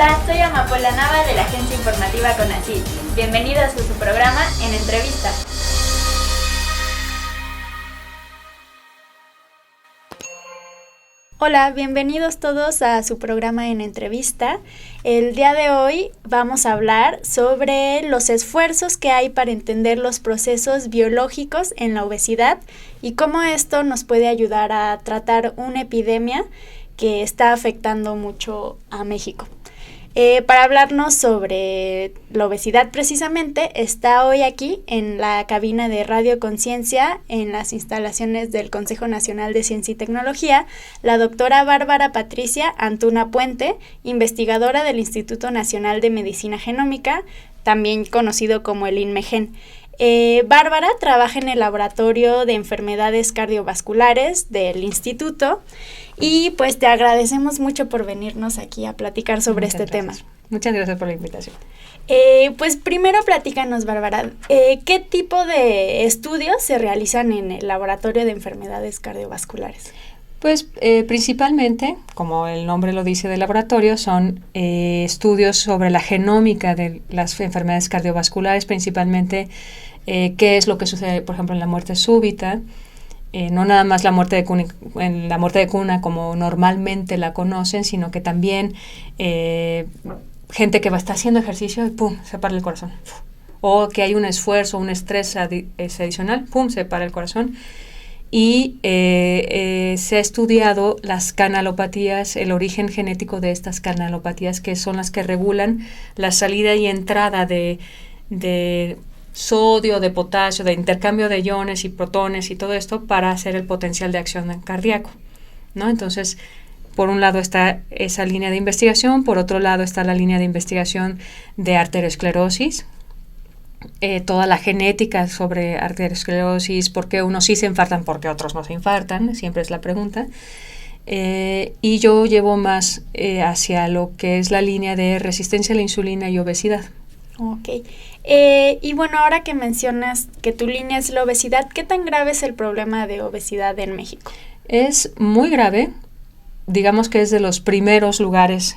Hola, soy Amapola Nava de la agencia informativa CONACYT. Bienvenidos a su programa En Entrevista. Hola, bienvenidos todos a su programa En Entrevista. El día de hoy vamos a hablar sobre los esfuerzos que hay para entender los procesos biológicos en la obesidad y cómo esto nos puede ayudar a tratar una epidemia que está afectando mucho a México. Para hablarnos sobre la obesidad precisamente, está hoy aquí en la cabina de Radio Conciencia, en las instalaciones del Consejo Nacional de Ciencia y Tecnología, la doctora Bárbara Patricia Antuna Puente, investigadora del Instituto Nacional de Medicina Genómica, también conocido como el INMEGEN. Bárbara trabaja en el Laboratorio de Enfermedades Cardiovasculares del Instituto y pues te agradecemos mucho por venirnos aquí a platicar sobre este tema. Muchas gracias por la invitación. Pues primero platícanos, Bárbara, ¿qué tipo de estudios se realizan en el Laboratorio de Enfermedades Cardiovasculares? Pues principalmente, como el nombre lo dice del laboratorio, son estudios sobre la genómica de las enfermedades cardiovasculares, principalmente qué es lo que sucede, por ejemplo, en la muerte súbita, no nada más la muerte de cuna como normalmente la conocen, sino que también gente que va a estar haciendo ejercicio y ¡pum!, se para el corazón. O que hay un esfuerzo, un estrés adicional, ¡pum!, se para el corazón. Y se ha estudiado las canalopatías, el origen genético de estas canalopatías, que son las que regulan la salida y entrada de sodio, de potasio, de intercambio de iones y protones y todo esto para hacer el potencial de acción cardíaco, ¿no? Entonces, por un lado está esa línea de investigación, por otro lado está la línea de investigación de arteriosclerosis, toda la genética sobre arteriosclerosis, por qué unos sí se infartan, por qué otros no se infartan, siempre es la pregunta. Y yo llevo más hacia lo que es la línea de resistencia a la insulina y obesidad. Ok. Y bueno, ahora que mencionas que tu línea es la obesidad, ¿qué tan grave es el problema de obesidad en México? Es muy grave. Digamos que es de los primeros lugares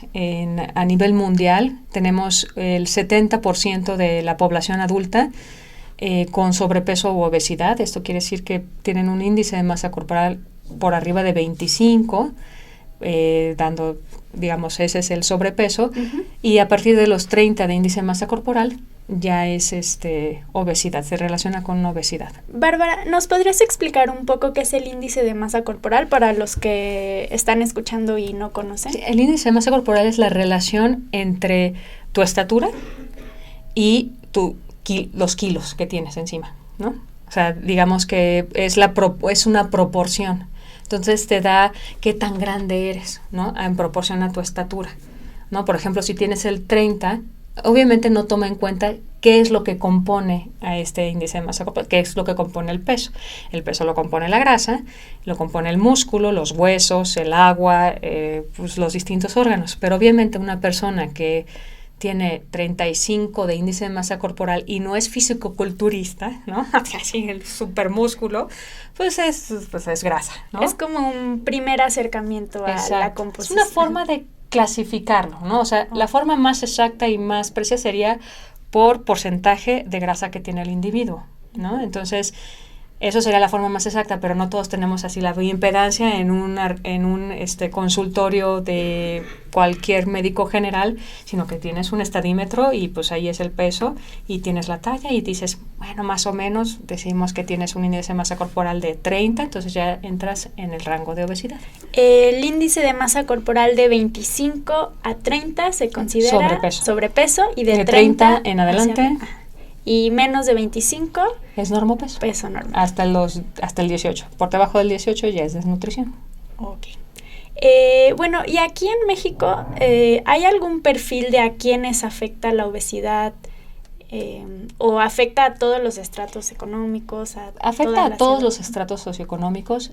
a nivel mundial. Tenemos el 70% de la población adulta con sobrepeso u obesidad. Esto quiere decir que tienen un índice de masa corporal por arriba de 25, dando, digamos, ese es el sobrepeso. Uh-huh. Y a partir de los 30 de índice de masa corporal ya es obesidad, se relaciona con obesidad. Bárbara, ¿nos podrías explicar un poco qué es el índice de masa corporal para los que están escuchando y no conocen? Sí, el índice de masa corporal es la relación entre tu estatura y los kilos que tienes encima, ¿no? O sea, digamos que es una proporción. Entonces te da qué tan grande eres, ¿no? En proporción a tu estatura, ¿no? Por ejemplo, si tienes el 30, obviamente no toma en cuenta qué es lo que compone a este índice de masa corporal, qué es lo que compone el peso. El peso lo compone la grasa, lo compone el músculo, los huesos, el agua, pues los distintos órganos. Pero obviamente una persona que tiene 35 de índice de masa corporal y no es fisicoculturista, ¿no? Así el supermúsculo, pues es grasa, ¿no? Es como un primer acercamiento a la composición. Es una forma de clasificarlo, ¿no? O sea, la forma más exacta y más precisa sería por porcentaje de grasa que tiene el individuo, ¿no? Entonces, eso sería la forma más exacta, pero no todos tenemos así la bioimpedancia en un consultorio de cualquier médico general, sino que tienes un estadímetro y pues ahí es el peso y tienes la talla y dices, bueno, más o menos decimos que tienes un índice de masa corporal de 30, entonces ya entras en el rango de obesidad. El índice de masa corporal de 25 a 30 se considera sobrepeso y de 30 en adelante. Y menos de 25 es normopeso. Peso normal. Hasta el 18. Por debajo del 18 ya es desnutrición. Ok. Bueno, y aquí en México, ¿hay algún perfil de a quienes afecta la obesidad o afecta a todos los estratos económicos? Afecta a todos los estratos socioeconómicos,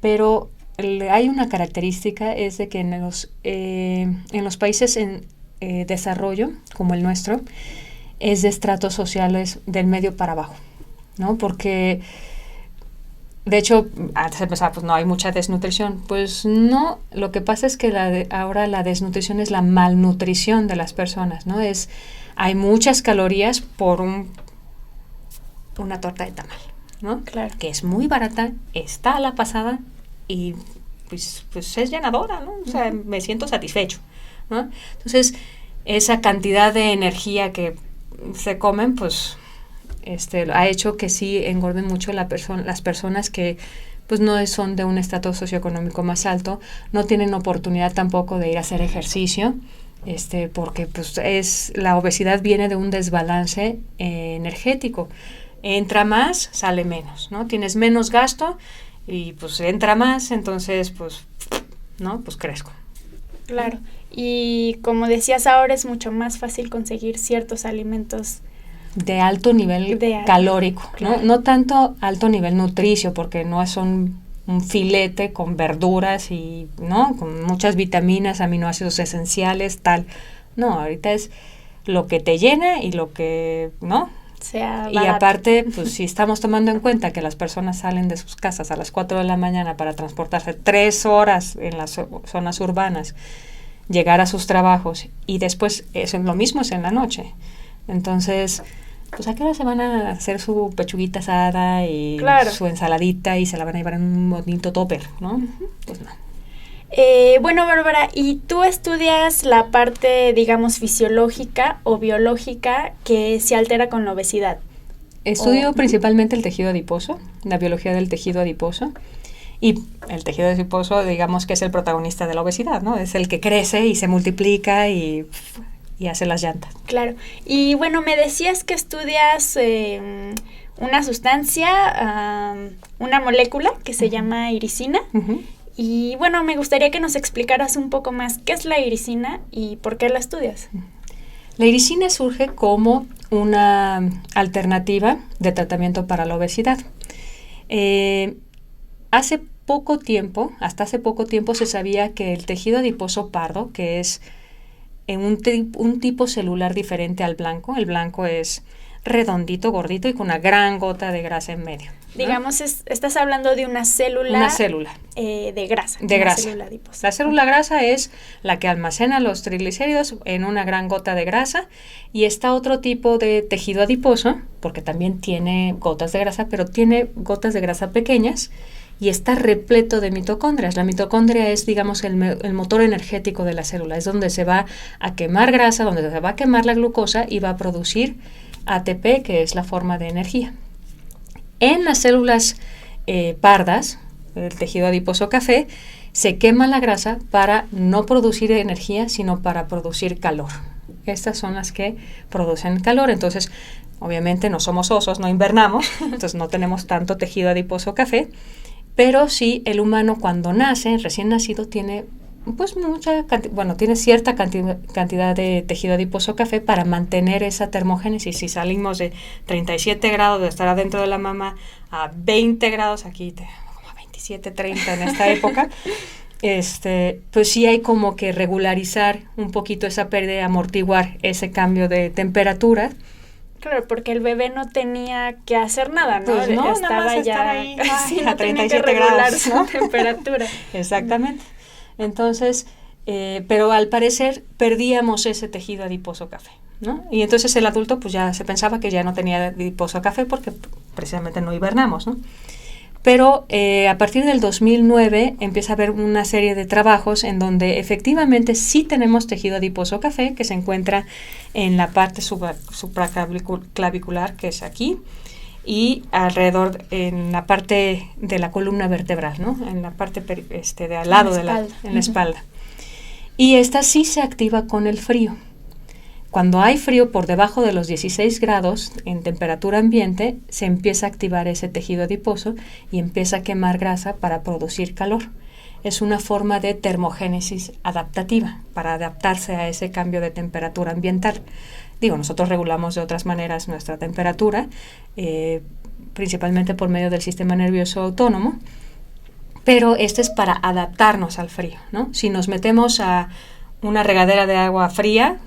pero hay una característica, es de que en los países en desarrollo, como el nuestro, es de estratos sociales del medio para abajo, ¿no? Porque de hecho, antes se pensaba, pues no, hay mucha desnutrición. Pues no, lo que pasa es que ahora la desnutrición es la malnutrición de las personas, ¿no? Hay muchas calorías por una torta de tamal, ¿no? Claro. Que es muy barata, está a la pasada y pues es llenadora, ¿no? O sea, me siento satisfecho, ¿no? Entonces, esa cantidad de energía que se comen, pues ha hecho que sí engorden mucho las personas que pues no son de un estrato socioeconómico más alto, no tienen oportunidad tampoco de ir a hacer ejercicio, porque pues la obesidad viene de un desbalance energético. Entra más, sale menos, ¿no? Tienes menos gasto y pues entra más, entonces pues, ¿no? Pues crezco. Claro. Y como decías ahora, es mucho más fácil conseguir ciertos alimentos de alto nivel calórico, claro. ¿No? No tanto alto nivel nutricio, porque no son un filete con verduras y, ¿no? Con muchas vitaminas, aminoácidos esenciales, tal. No, ahorita es lo que te llena y lo que, ¿no? Sea y aparte, pues si estamos tomando en cuenta que las personas salen de sus casas a las 4 de la mañana para transportarse 3 horas en las zonas urbanas, llegar a sus trabajos y después lo mismo es en la noche. Entonces, pues a qué hora se van a hacer su pechuguita asada y claro. su ensaladita y se la van a llevar en un bonito topper, ¿no? Pues no. Bueno, Bárbara, ¿y tú estudias la parte, digamos, fisiológica o biológica que se altera con la obesidad? Estudio principalmente el tejido adiposo, la biología del tejido adiposo. Y el tejido adiposo, digamos que es el protagonista de la obesidad, ¿no? Es el que crece y se multiplica y hace las llantas. Claro. Y bueno, me decías que estudias una sustancia, una molécula que se llama iricina. Y bueno, me gustaría que nos explicaras un poco más qué es la iricina y por qué la estudias. La iricina surge como una alternativa de tratamiento para la obesidad. Hasta hace poco tiempo se sabía que el tejido adiposo pardo, que es un tipo celular diferente al blanco, el blanco es redondito, gordito y con una gran gota de grasa en medio, ¿no? Digamos, estás hablando de una célula. Una célula. De grasa. De grasa. Célula adiposa. La célula grasa es la que almacena los triglicéridos en una gran gota de grasa, y está otro tipo de tejido adiposo, porque también tiene gotas de grasa, pero tiene gotas de grasa pequeñas y está repleto de mitocondrias. La mitocondria es, digamos, el motor energético de la célula, es donde se va a quemar grasa, donde se va a quemar la glucosa y va a producir ATP, que es la forma de energía. En las células pardas, el tejido adiposo café, se quema la grasa para no producir energía, sino para producir calor. Estas son las que producen calor. Entonces, obviamente no somos osos, no invernamos, entonces no tenemos tanto tejido adiposo café, pero sí el humano cuando nace, recién nacido, tiene pues tiene cierta cantidad de tejido adiposo café para mantener esa termogénesis. Si salimos de 37 grados de estar adentro de la mama a 20 grados, aquí como a 27, 30 en esta época, pues sí hay como que regularizar un poquito esa pérdida, amortiguar ese cambio de temperatura. Claro, porque el bebé no tenía que hacer nada, ¿no? Pues no, estaba nada más ya estar ahí sí, a 37 grados, su ¿no? temperatura. Exactamente. Entonces, pero al parecer perdíamos ese tejido adiposo café, ¿no? Y entonces el adulto pues ya se pensaba que ya no tenía adiposo café porque precisamente no hibernamos, ¿no? Pero a partir del 2009 empieza a haber una serie de trabajos en donde efectivamente sí tenemos tejido adiposo café que se encuentra en la parte supraclavicular, que es aquí, y alrededor en la parte de la columna vertebral, ¿no? En la parte de al lado en la espalda. Y esta sí se activa con el frío. Cuando hay frío por debajo de los 16 grados en temperatura ambiente, se empieza a activar ese tejido adiposo y empieza a quemar grasa para producir calor. Es una forma de termogénesis adaptativa para adaptarse a ese cambio de temperatura ambiental. Nosotros regulamos de otras maneras nuestra temperatura, principalmente por medio del sistema nervioso autónomo, pero esto es para adaptarnos al frío, ¿no? Si nos metemos a una regadera de agua fría,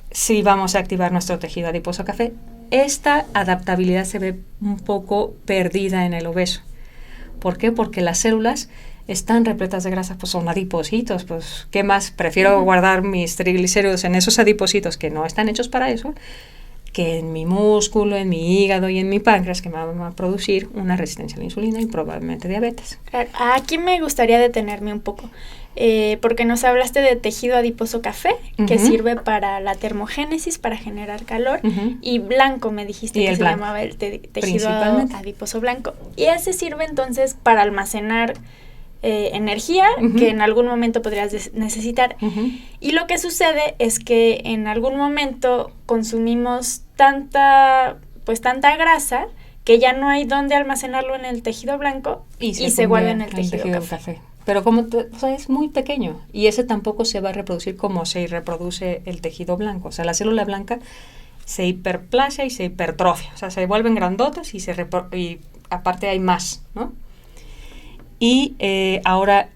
sí vamos a activar nuestro tejido adiposo café. Esta adaptabilidad se ve un poco perdida en el obeso, ¿Por qué? Porque las células están repletas de grasa, pues son adipocitos, pues ¿qué más? Prefiero guardar mis triglicéridos en esos adipocitos que no están hechos para eso, que en mi músculo, en mi hígado y en mi páncreas, que me van a producir una resistencia a la insulina y probablemente diabetes. Claro, aquí me gustaría detenerme un poco, porque nos hablaste de tejido adiposo café, que sirve para la termogénesis, para generar calor, y blanco me dijiste que se llamaba el tejido adiposo blanco. Y ese sirve entonces para almacenar energía que en algún momento podrías necesitar. Y lo que sucede es que en algún momento consumimos tanta grasa que ya no hay dónde almacenarlo en el tejido blanco y se guarda en el tejido café. Pero es muy pequeño y ese tampoco se va a reproducir como se reproduce el tejido blanco. O sea, la célula blanca se hiperplasia y se hipertrofia. O sea, se vuelven grandotas y aparte hay más, ¿no? Y ahora,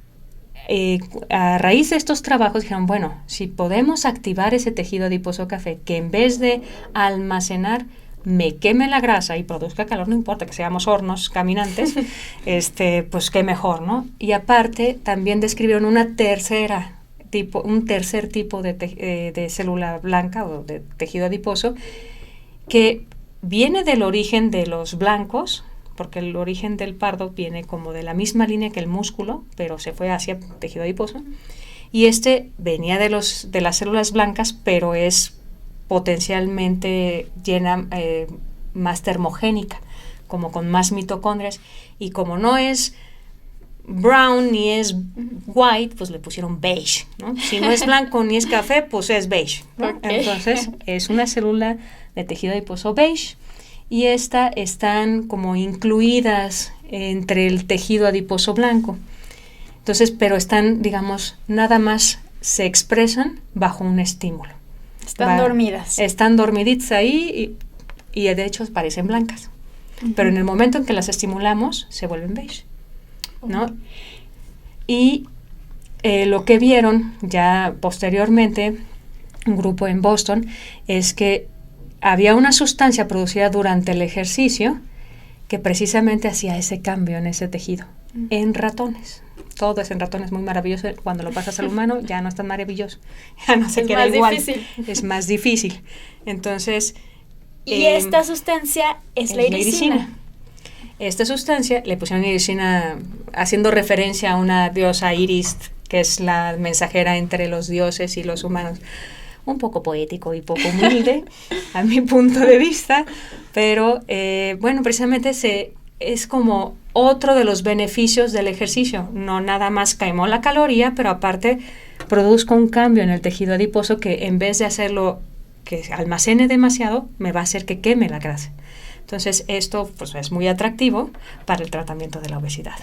a raíz de estos trabajos, dijeron, bueno, si podemos activar ese tejido adiposo café, que en vez de almacenar, me queme la grasa y produzca calor, no importa que seamos hornos caminantes, pues qué mejor, ¿no? Y aparte, también describieron un tercer tipo de célula blanca o de tejido adiposo, que viene del origen de los blancos, porque el origen del pardo viene como de la misma línea que el músculo, pero se fue hacia tejido adiposo. Y venía de las células blancas, pero es potencialmente más termogénica, como con más mitocondrias. Y como no es brown ni es white, pues le pusieron beige, ¿no? Si no es blanco ni es café, pues es beige, ¿no? Okay. Entonces, es una célula de tejido adiposo beige. Y están como incluidas entre el tejido adiposo blanco. Entonces, pero están, digamos, nada más se expresan bajo un estímulo. Están dormidas. Están dormiditas ahí y de hecho parecen blancas. Pero en el momento en que las estimulamos, se vuelven beige, ¿no? Y lo que vieron ya posteriormente, un grupo en Boston, es que había una sustancia producida durante el ejercicio que precisamente hacía ese cambio en ese tejido, en ratones. Todo es en ratones muy maravilloso. Cuando lo pasas al humano ya no es tan maravilloso, ya no se queda igual. Es más difícil. Entonces... Y esta sustancia es la irisina. Esta sustancia le pusieron irisina haciendo referencia a una diosa Iris, que es la mensajera entre los dioses y los humanos. Un poco poético y poco humilde a mi punto de vista, pero bueno, precisamente es como otro de los beneficios del ejercicio. No nada más quemó la caloría, pero aparte produzco un cambio en el tejido adiposo que en vez de hacerlo que almacene demasiado, me va a hacer que queme la grasa. Entonces esto pues es muy atractivo para el tratamiento de la obesidad.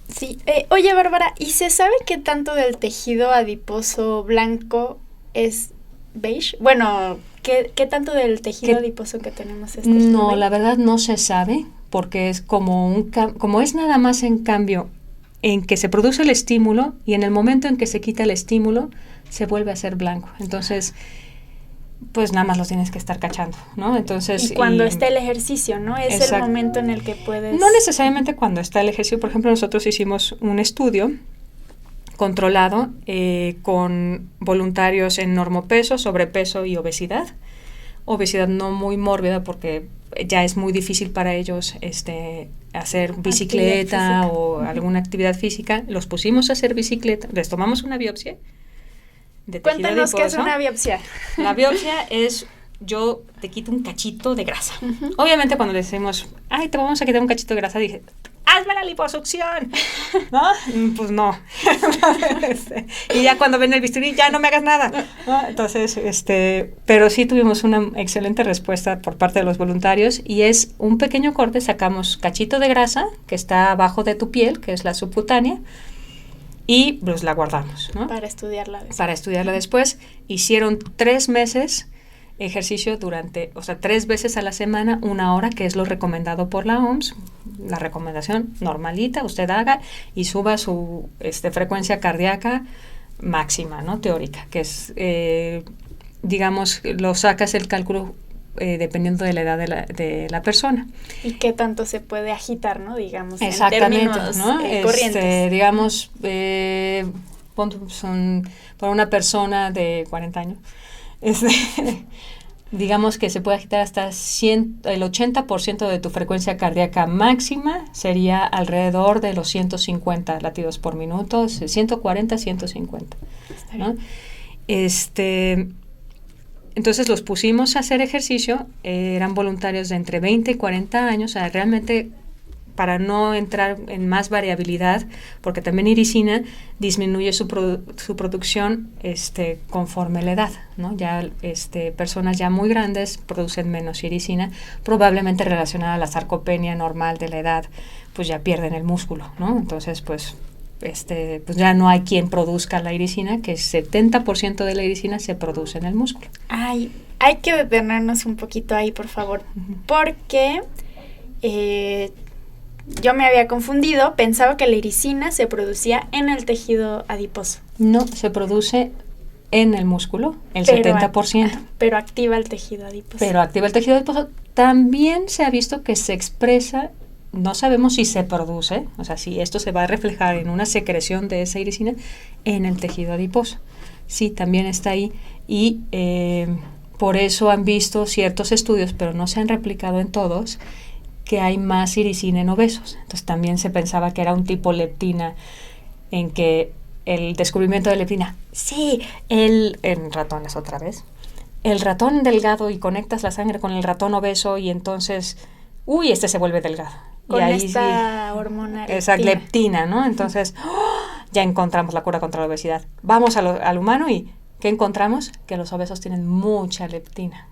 Sí, oye Bárbara, ¿y se sabe qué tanto del tejido adiposo blanco es beige? Bueno, ¿qué tanto del tejido adiposo que tenemos es tejido No, beige? la verdad no se sabe, porque es como es nada más en cambio en que se produce el estímulo y en el momento en que se quita el estímulo se vuelve a ser blanco. Entonces, pues nada más lo tienes que estar cachando, ¿no? Entonces, y cuando está el ejercicio, ¿no? Es exacto. El momento en el que puedes... No necesariamente cuando está el ejercicio. Por ejemplo, nosotros hicimos un estudio controlado con voluntarios en normopeso, sobrepeso y obesidad. Obesidad no muy mórbida porque ya es muy difícil para ellos hacer bicicleta o alguna actividad física. Los pusimos a hacer bicicleta, les tomamos una biopsia. Cuéntanos qué es una biopsia. La biopsia es, yo te quito un cachito de grasa. Obviamente cuando le decimos, ay, te vamos a quitar un cachito de grasa, dije, hazme la liposucción, ¿no? Pues no. Y ya cuando ven el bisturí, ya no me hagas nada, ¿no? Entonces, pero sí tuvimos una excelente respuesta por parte de los voluntarios y es un pequeño corte, sacamos cachito de grasa que está abajo de tu piel, que es la subcutánea, y pues la guardamos, ¿no? Para estudiarla después. Para estudiarla después. Hicieron 3 meses ejercicio 3 veces a la semana, 1 hora, que es lo recomendado por la OMS, la recomendación normalita, usted haga y suba su frecuencia cardíaca máxima, ¿no? Teórica, que es, digamos, lo sacas el cálculo dependiendo de la edad de la persona. ¿Y qué tanto se puede agitar, no? Digamos, exactamente, en términos ¿no? corrientes. Digamos, para una persona de 40 años, digamos que se puede agitar hasta el 80% de tu frecuencia cardíaca máxima sería alrededor de los 150 latidos por minuto, 140, 150, ¿no? Entonces los pusimos a hacer ejercicio, eran voluntarios de entre 20 y 40 años, o sea, realmente para no entrar en más variabilidad, porque también iricina disminuye su producción conforme la edad, ¿no? Ya personas ya muy grandes producen menos iricina, probablemente relacionada a la sarcopenia normal de la edad, pues ya pierden el músculo, ¿no? Entonces, pues ya no hay quien produzca la iricina, que el 70% de la iricina se produce en el músculo. Ay, hay que detenernos un poquito ahí, por favor, porque yo me había confundido, pensaba que la iricina se producía en el tejido adiposo. No, se produce en el músculo, el 70%. Pero activa el tejido adiposo. Pero activa el tejido adiposo. También se ha visto que se expresa, no sabemos si se produce, o sea, si esto se va a reflejar en una secreción de esa iricina en el tejido adiposo. Sí, también está ahí y por eso han visto ciertos estudios, pero no se han replicado en todos, que hay más iricina en obesos. Entonces también se pensaba que era un tipo leptina, en que el descubrimiento de leptina, sí, en ratones otra vez, el ratón delgado y conectas la sangre con el ratón obeso y entonces, se vuelve delgado. Con y ahí esta hormona esa leptina, ¿no? Entonces, ya encontramos la cura contra la obesidad. Vamos al humano y ¿qué encontramos? Que los obesos tienen mucha leptina.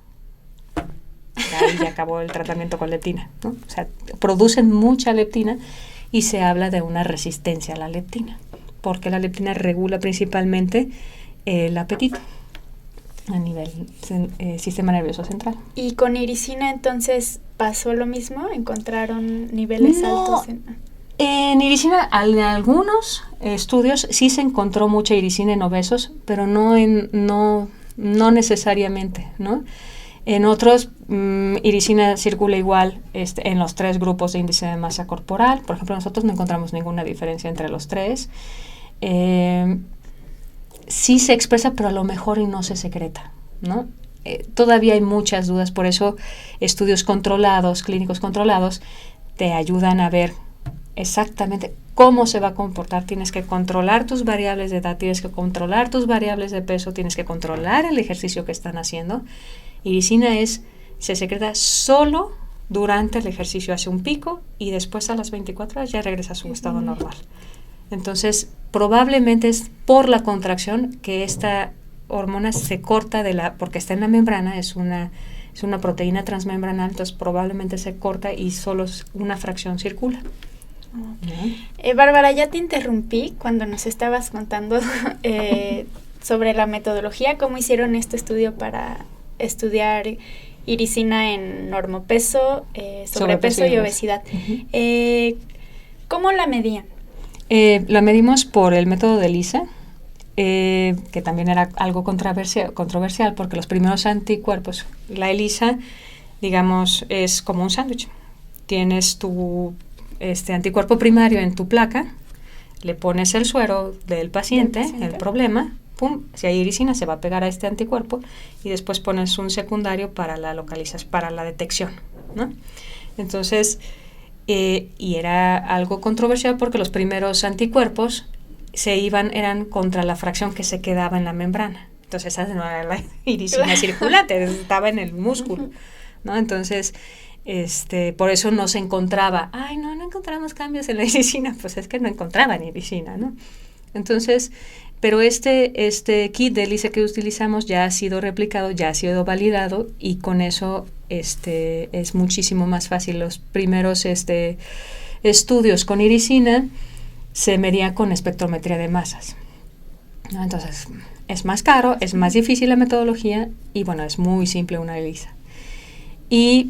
Ahí ya acabó el tratamiento con leptina, ¿no? O sea, producen mucha leptina y se habla de una resistencia a la leptina, porque la leptina regula principalmente el apetito a nivel sistema nervioso central. ¿Y con iricina entonces pasó lo mismo? ¿Encontraron niveles altos? En iricina, en algunos estudios sí se encontró mucha iricina en obesos, pero no necesariamente, ¿no? En otros, iricina circula igual en los 3 grupos de índice de masa corporal. Por ejemplo, nosotros no encontramos ninguna diferencia entre los 3. Sí se expresa, pero a lo mejor y no se secreta, ¿no? Todavía hay muchas dudas, por eso estudios controlados, clínicos controlados, te ayudan a ver exactamente cómo se va a comportar. Tienes que controlar tus variables de edad, tienes que controlar tus variables de peso, tienes que controlar el ejercicio que están haciendo. Iricina se secreta solo durante el ejercicio, hace un pico y después a las 24 horas ya regresa a su estado normal. Entonces, probablemente es por la contracción que esta hormona se corta porque está en la membrana, es una proteína transmembranal, entonces probablemente se corta y solo una fracción circula. Bárbara, ya te interrumpí cuando nos estabas contando sobre la metodología, cómo hicieron este estudio para estudiar iricina en normopeso, sobrepeso y obesidad. Uh-huh. ¿Cómo la medían? La medimos por el método de ELISA, que también era algo controversial porque los primeros anticuerpos, la ELISA, digamos, es como un sándwich. Tienes tu anticuerpo primario en tu placa, le pones el suero del paciente, el problema, pum, si hay iricina se va a pegar a este anticuerpo y después pones un secundario para la detección, ¿no? Entonces, y era algo controversial porque los primeros anticuerpos eran contra la fracción que se quedaba en la membrana. Entonces, esa no era la iricina circulante, estaba en el músculo, ¿no? Entonces, por eso no se encontraba, no encontramos cambios en la iricina, pues es que no encontraban iricina, ¿no? Entonces, pero este kit de ELISA que utilizamos ya ha sido replicado, ya ha sido validado y con eso es muchísimo más fácil. Los primeros estudios con iricina se medía con espectrometría de masas, ¿no? Entonces, es más caro, es más difícil la metodología y bueno, es muy simple una ELISA. Y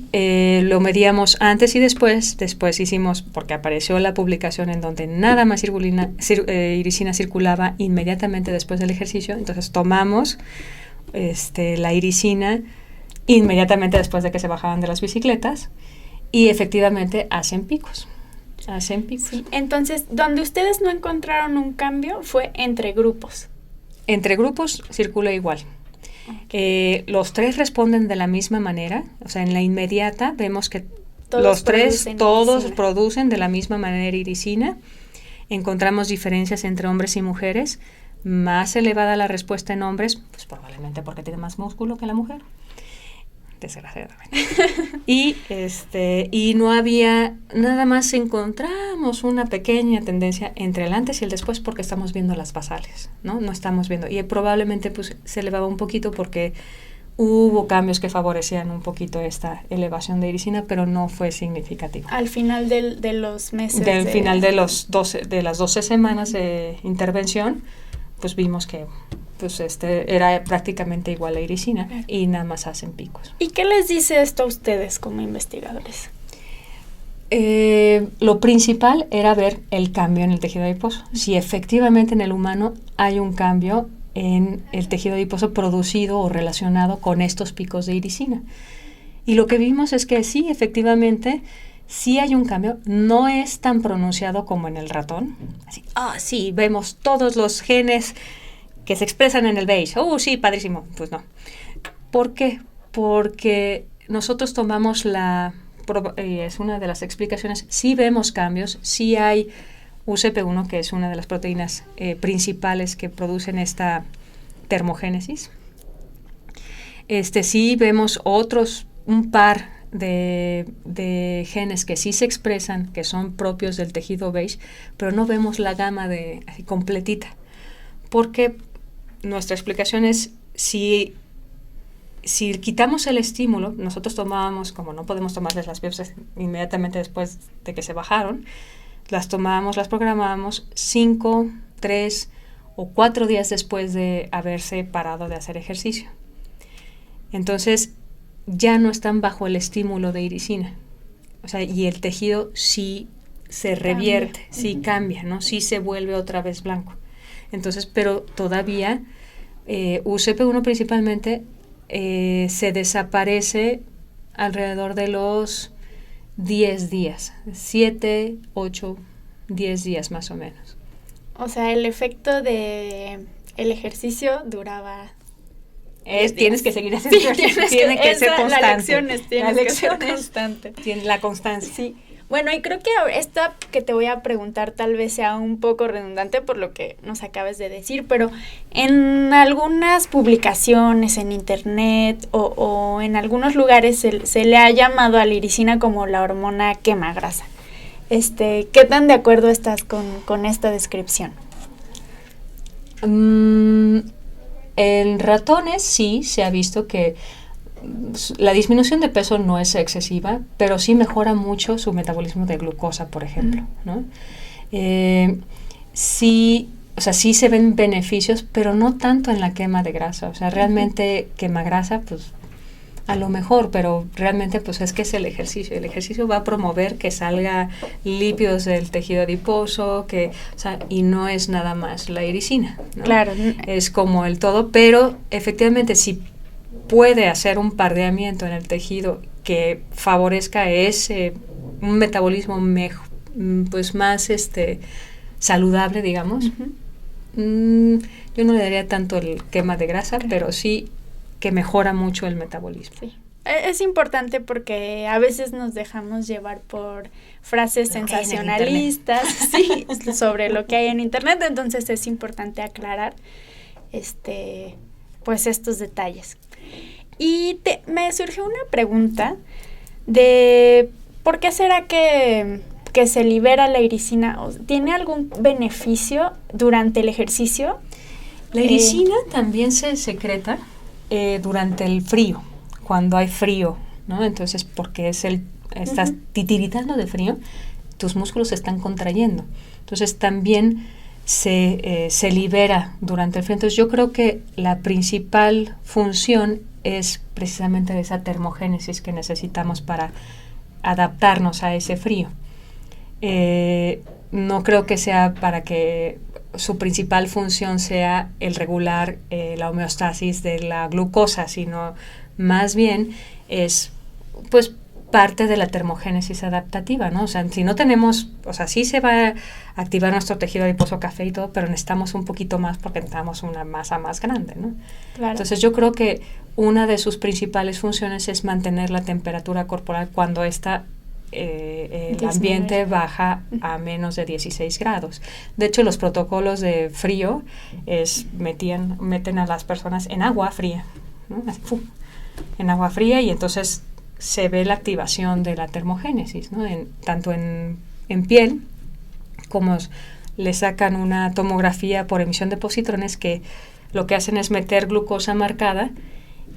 lo medíamos antes y después hicimos, porque apareció la publicación en donde nada más iricina circulaba inmediatamente después del ejercicio, entonces tomamos la iricina inmediatamente después de que se bajaban de las bicicletas, y efectivamente hacen picos. Sí. Entonces, donde ustedes no encontraron un cambio fue entre grupos. Entre grupos circula igual. Los 3 responden de la misma manera, o sea, en la inmediata vemos que todos producen de la misma manera irisina. Encontramos diferencias entre hombres y mujeres, más elevada la respuesta en hombres, pues probablemente porque tiene más músculo que la mujer, desgraciadamente. Y no había, nada más encontramos una pequeña tendencia entre el antes y el después porque estamos viendo las basales, ¿no? No estamos viendo, y probablemente pues se elevaba un poquito porque hubo cambios que favorecían un poquito esta elevación de irisina, pero no fue significativo. Al final de los meses. Del final de las 12 semanas de intervención, pues vimos que pues era prácticamente igual a irisina y nada más hacen picos. ¿Y qué les dice esto a ustedes como investigadores? Lo principal era ver el cambio en el tejido adiposo. Si efectivamente en el humano hay un cambio en el tejido adiposo producido o relacionado con estos picos de irisina. Y lo que vimos es que sí, efectivamente, sí hay un cambio. No es tan pronunciado como en el ratón. Así, sí, vemos todos los genes que se expresan en el beige. Sí, padrísimo. Pues no. ¿Por qué? Porque nosotros tomamos es una de las explicaciones, sí vemos cambios, sí hay UCP1, que es una de las proteínas principales que producen esta termogénesis. Sí vemos un par de genes que sí se expresan, que son propios del tejido beige, pero no vemos la gama así completita. Porque nuestra explicación es, si quitamos el estímulo, nosotros tomábamos, como no podemos tomarles las biopsias inmediatamente después de que se bajaron, las tomábamos, las programábamos 5, 3 o 4 días después de haberse parado de hacer ejercicio. Entonces, ya no están bajo el estímulo de irisina. O sea, y el tejido sí se revierte, sí cambia, ¿no? Sí se vuelve otra vez blanco. Entonces, pero todavía UCP1 principalmente se desaparece alrededor de los 10 días, 7, 8, 10 días más o menos. O sea, el efecto del ejercicio duraba... Tienes que seguir haciendo ejercicio, tiene que ser constante. La lección es ser constante. Tiene la constancia. Sí. Bueno, y creo que esta que te voy a preguntar tal vez sea un poco redundante por lo que nos acabas de decir, pero en algunas publicaciones en internet o en algunos lugares se le ha llamado a la irisina como la hormona quemagrasa. ¿Qué tan de acuerdo estás con esta descripción? En ratones sí se ha visto que la disminución de peso no es excesiva, pero sí mejora mucho su metabolismo de glucosa, por ejemplo, ¿no? Sí se ven beneficios, pero no tanto en la quema de grasa. O sea, realmente quema grasa, pues a lo mejor, pero realmente pues es que es el ejercicio. El ejercicio va a promover que salga lípidos del tejido adiposo, y no es nada más la irisina, ¿no? Claro. Es como el todo, pero efectivamente si puede hacer un pardeamiento en el tejido que favorezca un metabolismo pues más saludable, digamos. Yo no le daría tanto el quema de grasa, pero sí que mejora mucho el metabolismo. Sí. Es importante porque a veces nos dejamos llevar por frases sensacionalistas sobre lo que hay en internet, entonces es importante aclarar pues estos detalles. Y me surgió una pregunta de ¿por qué será que se libera la irisina? ¿Tiene algún beneficio durante el ejercicio? La irisina también se secreta durante el frío, cuando hay frío, ¿no? Entonces, porque estás titiritando de frío, tus músculos se están contrayendo. Entonces, también se libera durante el frío. Entonces, yo creo que la principal función es precisamente esa termogénesis que necesitamos para adaptarnos a ese frío. No creo que sea para que su principal función sea el regular la homeostasis de la glucosa, sino más bien es pues parte de la termogénesis adaptativa, ¿no? O sea, si no tenemos, o sea, sí se va a activar nuestro tejido adiposo café y todo, pero necesitamos un poquito más porque necesitamos una masa más grande, ¿no? Claro. Entonces yo creo que una de sus principales funciones es mantener la temperatura corporal cuando el ambiente baja a menos de 16 grados. De hecho, los protocolos de frío meten a las personas en agua fría, ¿no? Así, en agua fría, y entonces se ve la activación de la termogénesis, ¿no? Tanto en piel, como le sacan una tomografía por emisión de positrones, que lo que hacen es meter glucosa marcada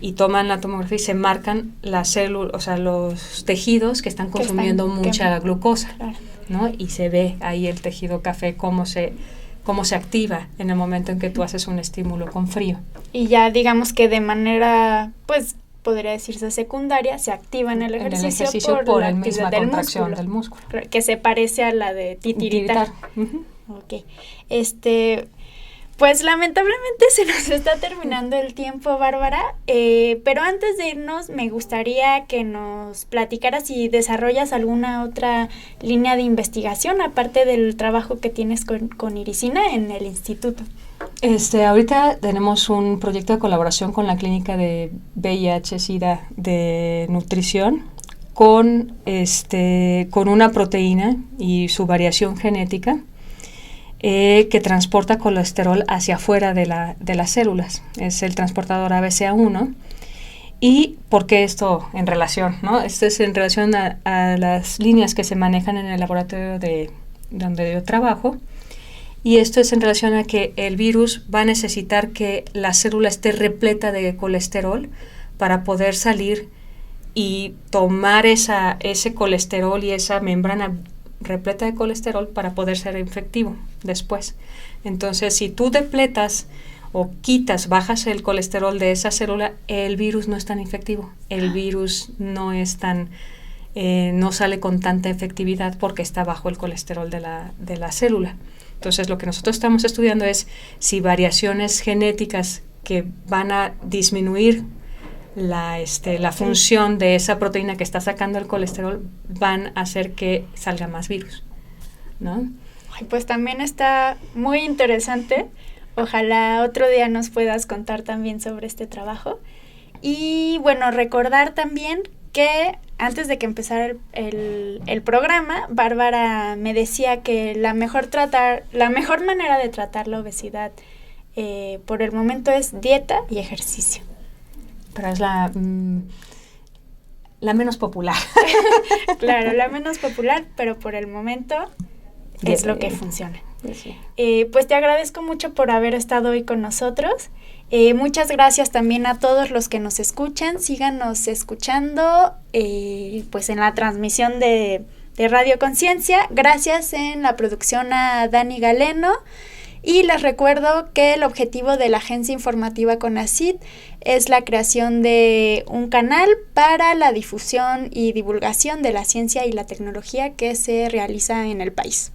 y toman la tomografía y se marcan las células, o sea, los tejidos que están consumiendo mucha glucosa, claro, ¿no? Y se ve ahí el tejido café cómo se activa en el momento en que tú haces un estímulo con frío. Y ya digamos que de manera, pues, podría decirse secundaria, se activa en el ejercicio por la misma contracción del músculo. Que se parece a la de titiritar. Uh-huh. Ok. Pues lamentablemente se nos está terminando el tiempo, Bárbara, pero antes de irnos me gustaría que nos platicaras si desarrollas alguna otra línea de investigación aparte del trabajo que tienes con Irisina en el instituto. Ahorita tenemos un proyecto de colaboración con la clínica de VIH-Sida de nutrición con una proteína y su variación genética que transporta colesterol hacia afuera de las células. Es el transportador ABCA1. ¿Y por qué esto en relación, no? Esto es en relación a las líneas que se manejan en el laboratorio donde yo trabajo. Y esto es en relación a que el virus va a necesitar que la célula esté repleta de colesterol para poder salir y tomar ese colesterol y esa membrana repleta de colesterol para poder ser infectivo después. Entonces, si tú depletas o bajas el colesterol de esa célula, el virus no es tan infectivo. El virus no sale con tanta efectividad porque está bajo el colesterol de la célula. Entonces, lo que nosotros estamos estudiando es si variaciones genéticas que van a disminuir la función de esa proteína que está sacando el colesterol van a hacer que salga más virus, ¿no? Ay, pues también está muy interesante. Ojalá otro día nos puedas contar también sobre este trabajo. Y bueno, recordar también que antes de que empezara el programa, Bárbara me decía que la mejor manera de tratar la obesidad por el momento es dieta y ejercicio. Pero es la menos popular. Claro, la menos popular, pero por el momento es lo que funciona. Sí. Pues te agradezco mucho por haber estado hoy con nosotros. Muchas gracias también a todos los que nos escuchan. Síganos escuchando pues en la transmisión de Radio Conciencia. Gracias en la producción a Dani Galeno. Y les recuerdo que el objetivo de la Agencia Informativa CONACYT es la creación de un canal para la difusión y divulgación de la ciencia y la tecnología que se realiza en el país.